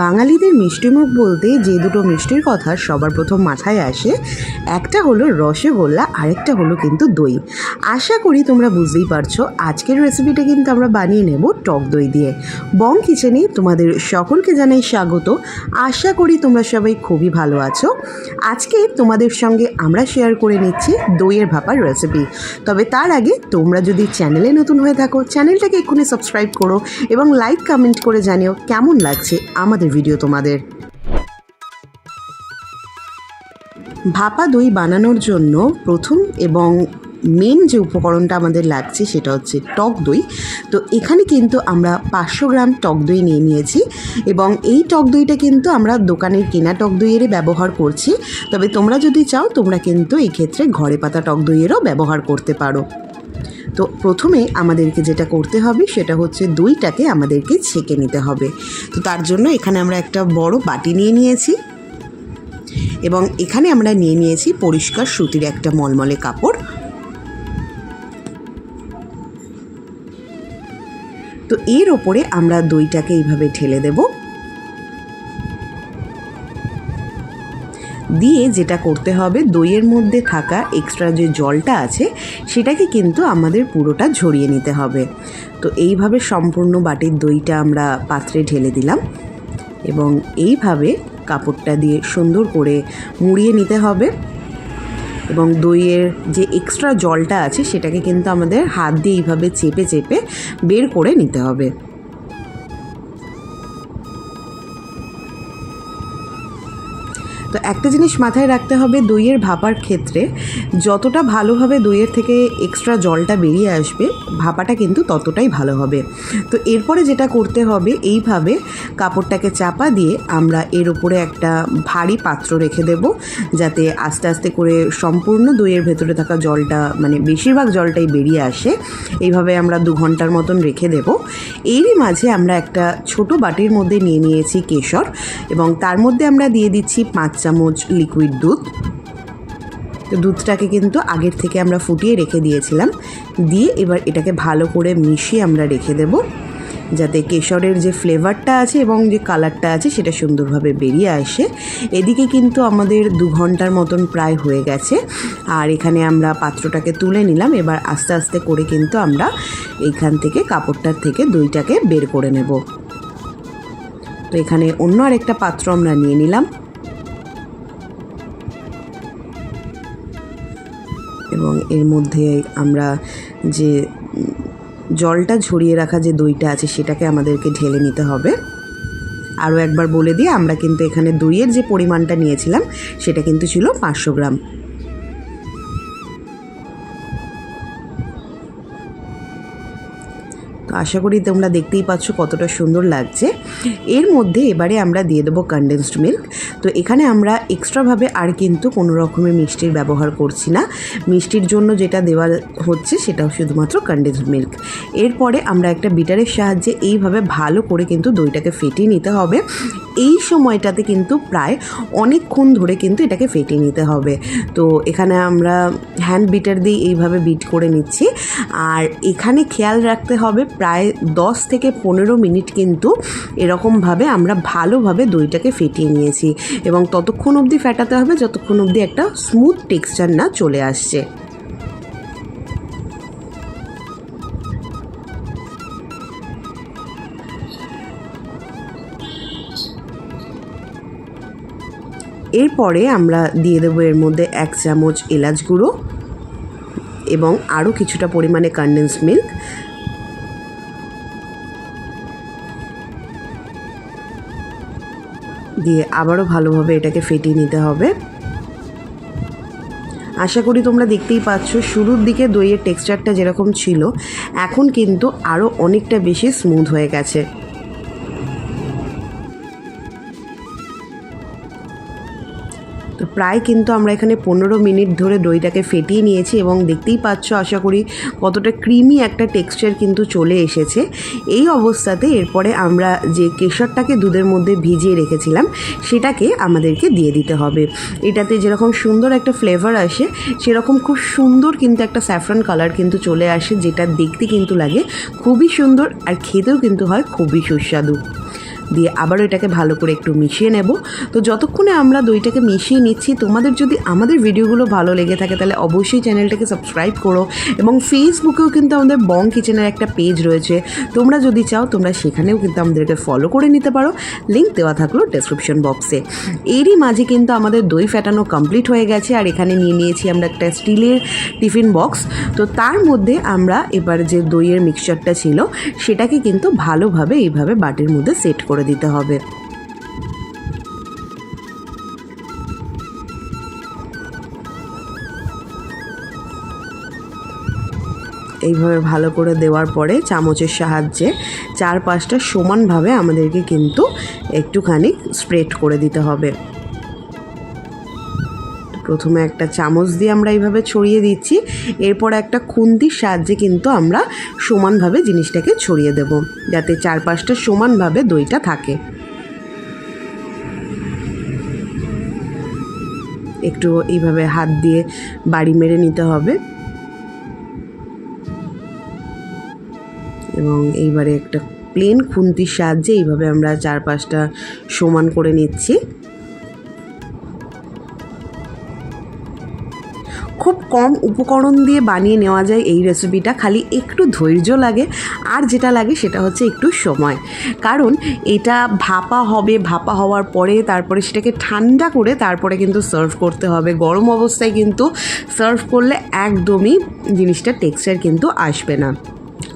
বাঙালিদের মিষ্টিমুখ বলতে যে দুটো মিষ্টির কথা সবার প্রথম মাথায় আসে, একটা হলো রসগোল্লা, আরেকটা হলো কিন্তু দই। আশা করি তোমরা বুঝতেই পারছো আজকের রেসিপিটা কিন্তু আমরা বানিয়ে নেব টক দই দিয়ে। বং কিচেনে তোমাদের সকলকে জানাই স্বাগত। আশা করি তোমরা সবাই খুবই ভালো আছো। আজকে তোমাদের সঙ্গে আমরা শেয়ার করে নিচ্ছি দইয়ের ভাপার রেসিপি। তবে তার আগে তোমরা যদি চ্যানেলে নতুন হয়ে থাকো, চ্যানেলটাকে এক্ষুনি সাবস্ক্রাইব করো এবং লাইক কমেন্ট করে জানিও কেমন লাগছে আমাদের ভিডিও তোমাদের। ভাপা দই বানানোর জন্য প্রথম এবং মেন যে উপকরণটা আমাদের লাগছে সেটা হচ্ছে টক দই। তো এখানে কিন্তু আমরা 500 গ্রাম টক দই নিয়ে নিয়েছি এবং এই টক দইটা কিন্তু আমরা দোকানের কেনা টক দইয়েরই ব্যবহার করছি। তবে তোমরা যদি চাও তোমরা কিন্তু এই ক্ষেত্রে ঘরে পাতা টক দইয়েরও ব্যবহার করতে পারো। তো প্রথমে আমাদেরকে যেটা করতে হবে সেটা হচ্ছে দইটাকে আমাদেরকে ছেঁকে নিতে হবে। তো তার জন্য এখানে আমরা একটা বড় বাটি নিয়ে নিয়েছি এবং এখানে আমরা নিয়ে নিয়েছি পরিষ্কার সুতির একটা মলমলে কাপড়। তো এর ওপরে আমরা দইটাকে এইভাবে ঢেলে দেব। দিয়ে যেটা করতে হবে, দইয়ের মধ্যে থাকা এক্সট্রা যে জলটা আছে সেটাকে কিন্তু আমাদের পুরোটা ঝরিয়ে নিতে হবে। তো এইভাবে সম্পূর্ণ বাটির দইটা আমরা পাত্রে ঢেলে দিলাম এবং এইভাবে কাপড়টা দিয়ে সুন্দর করে মুড়িয়ে নিতে হবে এবং দইয়ের যে এক্সট্রা জলটা আছে সেটাকে কিন্তু আমাদের হাত দিয়ে এইভাবে চেপে চেপে বের করে নিতে হবে। তো একটা জিনিস মাথায় রাখতে হবে, দইয়ের ভাপার ক্ষেত্রে যতটা ভালোভাবে দইয়ের থেকে এক্সট্রা জলটা বেরিয়ে আসবে ভাপাটা কিন্তু ততটাই ভালো হবে। তো এরপরে যেটা করতে হবে, এইভাবে কাপড়টাকে চাপা দিয়ে আমরা এর উপরে একটা ভারী পাত্র রেখে দেব, যাতে আস্তে আস্তে করে সম্পূর্ণ দইয়ের ভেতরে থাকা জলটা মানে বেশিরভাগ জলটাই বেরিয়ে আসে। এইভাবে আমরা 2 ঘন্টার মতন রেখে দেব। এরই মাঝে আমরা একটা ছোট বাটির মধ্যে নিয়ে নিয়েছি কেশর এবং তার মধ্যে আমরা দিয়ে দিচ্ছি 5 চামচ লিকুইড দুধ। তো দুধটাকে কিন্তু আগের থেকে আমরা ফুটিয়ে রেখে দিয়েছিলাম। দিয়ে এবার এটাকে ভালো করে মিশিয়ে আমরা রেখে দেব, যাতে কেশরের যে ফ্লেভারটা আছে এবং যে কালারটা আছে সেটা সুন্দরভাবে বেরিয়ে আসে। এদিকে কিন্তু আমাদের 2 ঘন্টার মতন প্রায় হয়ে গেছে। আর এখানে আমরা পাত্রটাকে তুলে নিলাম। এবার আস্তে আস্তে করে কিন্তু আমরা এইখান থেকে কাপড়টার থেকে দইটাকে বের করে নেব। তো এখানে অন্য আরেকটা পাত্র আমরা নিয়ে নিলাম এবং এর মধ্যে আমরা যে জলটা ঝরিয়ে রাখা যে দইটা আছে সেটাকে আমাদেরকে ঢেলে নিতে হবে। আরও একবার বলে দিই, আমরা কিন্তু এখানে দইয়ের যে পরিমাণটা নিয়েছিলাম সেটা কিন্তু ছিল 500 গ্রাম। তো আশা করি তোমরা দেখতেই পাচ্ছ কতটা সুন্দর লাগছে। এর মধ্যে এবারে আমরা দিয়ে দেবো কনডেন্সড মিল্ক। তো এখানে আমরা এক্সট্রাভাবে আর কিন্তু কোনো রকমের মিষ্টির ব্যবহার করছি না। মিষ্টির জন্য যেটা দেওয়া হচ্ছে সেটাও শুধুমাত্র কনডেন্সড মিল্ক। এরপরে আমরা একটা বিটারের সাহায্যে এইভাবে ভালো করে কিন্তু দইটাকে ফেটিয়ে নিতে হবে। এই সময়টাতে কিন্তু প্রায় অনেকক্ষণ ধরে কিন্তু এটাকে ফেটিয়ে নিতে হবে। তো এখানে আমরা হ্যান্ড বিটার দিয়ে এইভাবে বিট করে নিচ্ছি। আর এখানে খেয়াল রাখতে হবে প্রায় 10 থেকে 15 মিনিট কিন্তু এরকমভাবে আমরা ভালোভাবে দইটাকে ফেটিয়ে নিয়েছি এবং ততক্ষণ অবধি ফেটাতে হবে যতক্ষণ অবধি একটা স্মুথ টেক্সচার না চলে আসছে। এরপরে আমরা দিয়ে দেবো এর মধ্যে 1 চামচ এলাচ গুঁড়ো এবং আরও কিছুটা পরিমাণে কনডেন্সড মিল্ক। দিয়ে আবারও ভালোভাবে এটাকে ফেটিয়ে নিতে হবে। আশা করি তোমরা দেখতেই পাচ্ছ শুরুর দিকে দইয়ের টেক্সচারটা যেরকম ছিল এখন কিন্তু আরও অনেকটা বেশি স্মুথ হয়ে গেছে। তো প্রায় কিন্তু আমরা এখানে 15 মিনিট ধরে দইটাকে ফেটিয়ে নিয়েছি এবং দেখতেই পাচ্ছ আশা করি কতটা ক্রিমি একটা টেক্সচার কিন্তু চলে এসেছে। এই অবস্থাতে এরপরে আমরা যে কেশরটাকে দুধের মধ্যে ভিজিয়ে রেখেছিলাম সেটাকে আমাদেরকে দিয়ে দিতে হবে। এটাতে যেরকম সুন্দর একটা ফ্লেভার আসে সেরকম খুব সুন্দর কিন্তু একটা স্যাফরন কালার কিন্তু চলে আসে, যেটা দেখতে কিন্তু লাগে খুবই সুন্দর আর খেতেও কিন্তু হয় খুবই সুস্বাদু। দিয়ে আবারও এটাকে ভালো করে একটু মিশিয়ে নেব। তো যতক্ষণে আমরা দইটাকে মিশিয়ে নিচ্ছি, তোমাদের যদি আমাদের ভিডিওগুলো ভালো লেগে থাকে তাহলে অবশ্যই চ্যানেলটাকে সাবস্ক্রাইব করো, এবং ফেসবুকেও কিন্তু আমাদের বং কিচেনের একটা পেজ রয়েছে, তোমরা যদি চাও তোমরা সেখানেও কিন্তু আমাদেরকে ফলো করে নিতে পারো, লিঙ্ক দেওয়া থাকলো ডেসক্রিপশন বক্সে। এরই মাঝে কিন্তু আমাদের দই ফেটানো কমপ্লিট হয়ে গেছে, আর এখানে নিয়ে নিয়েছি আমরা একটা স্টিলের টিফিন বক্স। তো তার মধ্যে আমরা এবার যে দইয়ের মিক্সচারটা ছিল সেটাকে কিন্তু ভালোভাবে এইভাবে বাটির মধ্যে সেট করে দিতে হবে। এইভাবে ভালো করে দেওয়ার পরে চামচের সাহায্যে 4-5টা সমানভাবে আমাদেরকে কিন্তু একটুখানি স্প্রেড করে দিতে হবে। প্রথমে একটা চামচ দিয়ে আমরা এইভাবে ছড়িয়ে দিচ্ছি, এরপর একটা খুন্তির সাহায্যে কিন্তু আমরা সমানভাবে জিনিসটাকে ছড়িয়ে দেব, যাতে 4-5টা সমানভাবে দইটা থাকে। একটু এইভাবে হাত দিয়ে বাড়ি মেরে নিতে হবে, এবং এইবারে একটা প্লেন খুন্তির সাহায্যে এইভাবে আমরা 4-5টা সমান করে নিচ্ছি। খুব কম উপকরণ দিয়ে বানিয়ে নেওয়া যায় এই রেসিপিটা, খালি একটু ধৈর্য লাগে, আর যেটা লাগে সেটা হচ্ছে একটু সময়। কারণ এটা ভাপা হবে, ভাপা হওয়ার পরে তারপরে সেটাকে ঠান্ডা করে তারপরে কিন্তু সার্ভ করতে হবে। গরম অবস্থায় কিন্তু সার্ভ করলে একদমই জিনিসটার টেক্সচার কিন্তু আসবে না।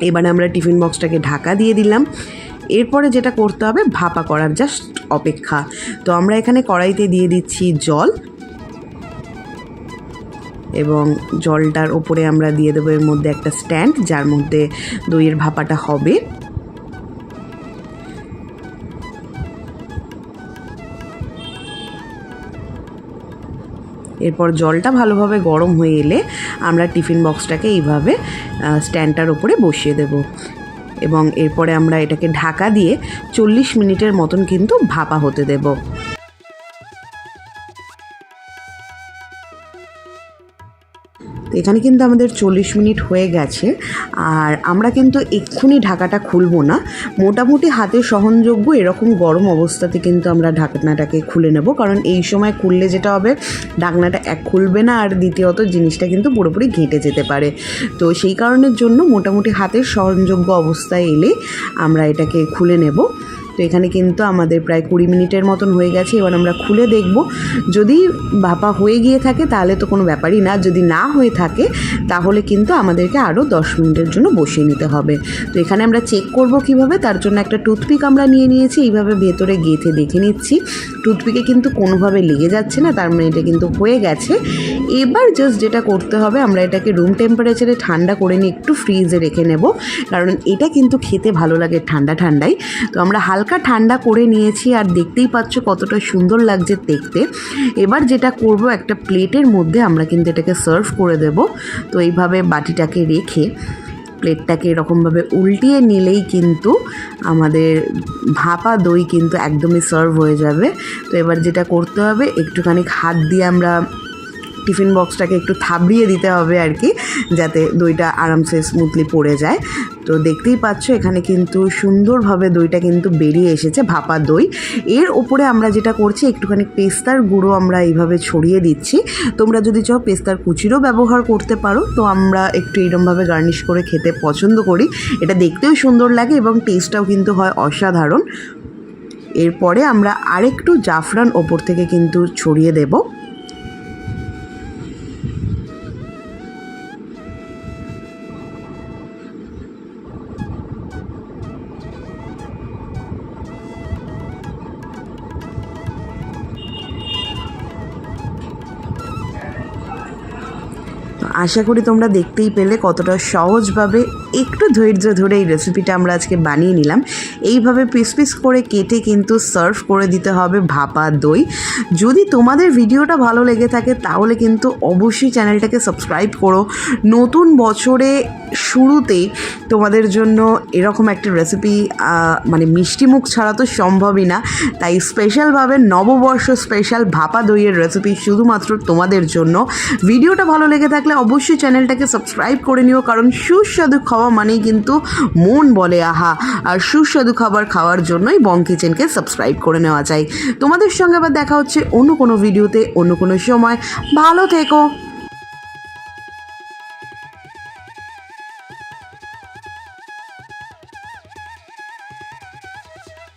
এবারে আমরা টিফিন বক্সটাকে ঢাকা দিয়ে দিলাম, এরপরে যেটা করতে হবে ভাপা করার জাস্ট অপেক্ষা। তো আমরা এখানে কড়াইতে দিয়ে দিচ্ছি জল, এবং জলটার ওপরে আমরা দিয়ে দেবো এর মধ্যে একটা স্ট্যান্ড, যার মধ্যে দইয়ের ভাপাটা হবে। এরপর জলটা ভালোভাবে গরম হয়ে এলে আমরা টিফিন বক্সটাকে এইভাবে স্ট্যান্ডটার ওপরে বসিয়ে দেব, এবং এরপরে আমরা এটাকে ঢাকা দিয়ে 40 মিনিটের মতন কিন্তু ভাপা হতে দেব। তো এখানে কিন্তু আমাদের 40 মিনিট হয়ে গেছে, আর আমরা কিন্তু এক্ষুনি ঢাকাটা খুলব না, মোটামুটি হাতে সহনযোগ্য এরকম গরম অবস্থাতে কিন্তু আমরা ঢাকনাটাকে খুলে নেব। কারণ এই সময় খুললে যেটা হবে, ঢাকনাটা খুলবে না, আর দ্বিতীয়ত জিনিসটা কিন্তু পুরোপুরি ঘেঁটে যেতে পারে। তো সেই কারণের জন্য মোটামুটি হাতের সহনযোগ্য অবস্থায় এলে আমরা এটাকে খুলে নেব। তো এখানে কিন্তু আমাদের প্রায় 20 মিনিটের মতন হয়ে গেছে। এবার আমরা খুলে দেখব, যদি ভাপা হয়ে গিয়ে থাকে তাহলে তো কোনো ব্যাপারই না, যদি না হয়ে থাকে তাহলে কিন্তু আমাদেরকে আরও 10 মিনিটের জন্য বসিয়ে নিতে হবে। তো এখানে আমরা চেক করব কিভাবে, তার জন্য একটা টুথপিক আমরা নিয়ে নিয়েছি, এইভাবে ভেতরে গেঁথে দেখে নিচ্ছি। টুথপিকে কিন্তু কোনোভাবে লেগে যাচ্ছে না, তার মানে এটা কিন্তু হয়ে গেছে। এবার জাস্ট যেটা করতে হবে, আমরা এটাকে রুম টেম্পারেচারে ঠান্ডা করে নিয়ে একটু ফ্রিজে রেখে নেব, কারণ এটা কিন্তু খেতে ভালো লাগে ঠান্ডা ঠান্ডাই। তো আমরা হালকা ঠান্ডা করে নিয়েছি, আর দেখতেই পাচ্ছ কতটা সুন্দর লাগছে দেখতে। এবার যেটা করব, একটা প্লেটের মধ্যে আমরা কিন্তু এটাকে সার্ভ করে দেব। তো এইভাবে বাটিটাকে রেখে প্লেটটাকে এরকমভাবে উল্টিয়ে নিলেই কিন্তু আমাদের ভাপা দই কিন্তু একদমই সার্ভ হয়ে যাবে। তো এবার যেটা করতে হবে, একটুখানি হাত দিয়ে আমরা টিফিন বক্সটাকে একটু থাবড়িয়ে দিতে হবে আর কি, যাতে দইটা আরামসে স্মুথলি পড়ে যায়। তো দেখতেই পাচ্ছ এখানে কিন্তু সুন্দরভাবে দইটা কিন্তু বেরিয়ে এসেছে, ভাপা দই। এর ওপরে আমরা যেটা করছি, একটুখানি পেস্তার গুঁড়ো আমরা এইভাবে ছড়িয়ে দিচ্ছি। তোমরা যদি চাও পেস্তার কুচিরও ব্যবহার করতে পারো, তো আমরা একটু এরকমভাবে গার্নিশ করে খেতে পছন্দ করি। এটা দেখতেও সুন্দর লাগে এবং টেস্টটাও কিন্তু হয় অসাধারণ। এরপরে আমরা আরেকটু জাফরান ওপর থেকে কিন্তু ছড়িয়ে দেব। আশা করি তোমরা দেখতেই পেলে কতটা সহজভাবে একটু ধৈর্য ধরে এই রেসিপিটা আমরা আজকে বানিয়ে নিলাম। এইভাবে পিস পিস করে কেটে কিন্তু সার্ভ করে দিতে হবে ভাপা দই। যদি তোমাদের ভিডিওটা ভালো লেগে থাকে তাহলে কিন্তু অবশ্যই চ্যানেলটাকে সাবস্ক্রাইব করো। নতুন বছরে শুরুতেই তোমাদের জন্য এরকম একটা রেসিপি মানে মিষ্টি মুখ ছাড়া তো সম্ভবই না, তাই স্পেশালভাবে নববর্ষ স্পেশাল ভাপা দইয়ের রেসিপি শুধুমাত্র তোমাদের জন্য। ভিডিওটা ভালো লেগে থাকলে অবশ্যই চ্যানেলটাকে সাবস্ক্রাইব করে নিও, কারণ সুস্বাদু খাওয়া খাওয়া মানেই কিন্তু মন বলে আহা, আর সুস্বাদু খাবার খাওয়ার জন্যই বং কিচেনকে সাবস্ক্রাইব করে নেওয়া যায়। তোমাদের সঙ্গে আবার দেখা হচ্ছে অন্য কোনো ভিডিওতে, অন্য কোনো সময়। ভালো থেকো।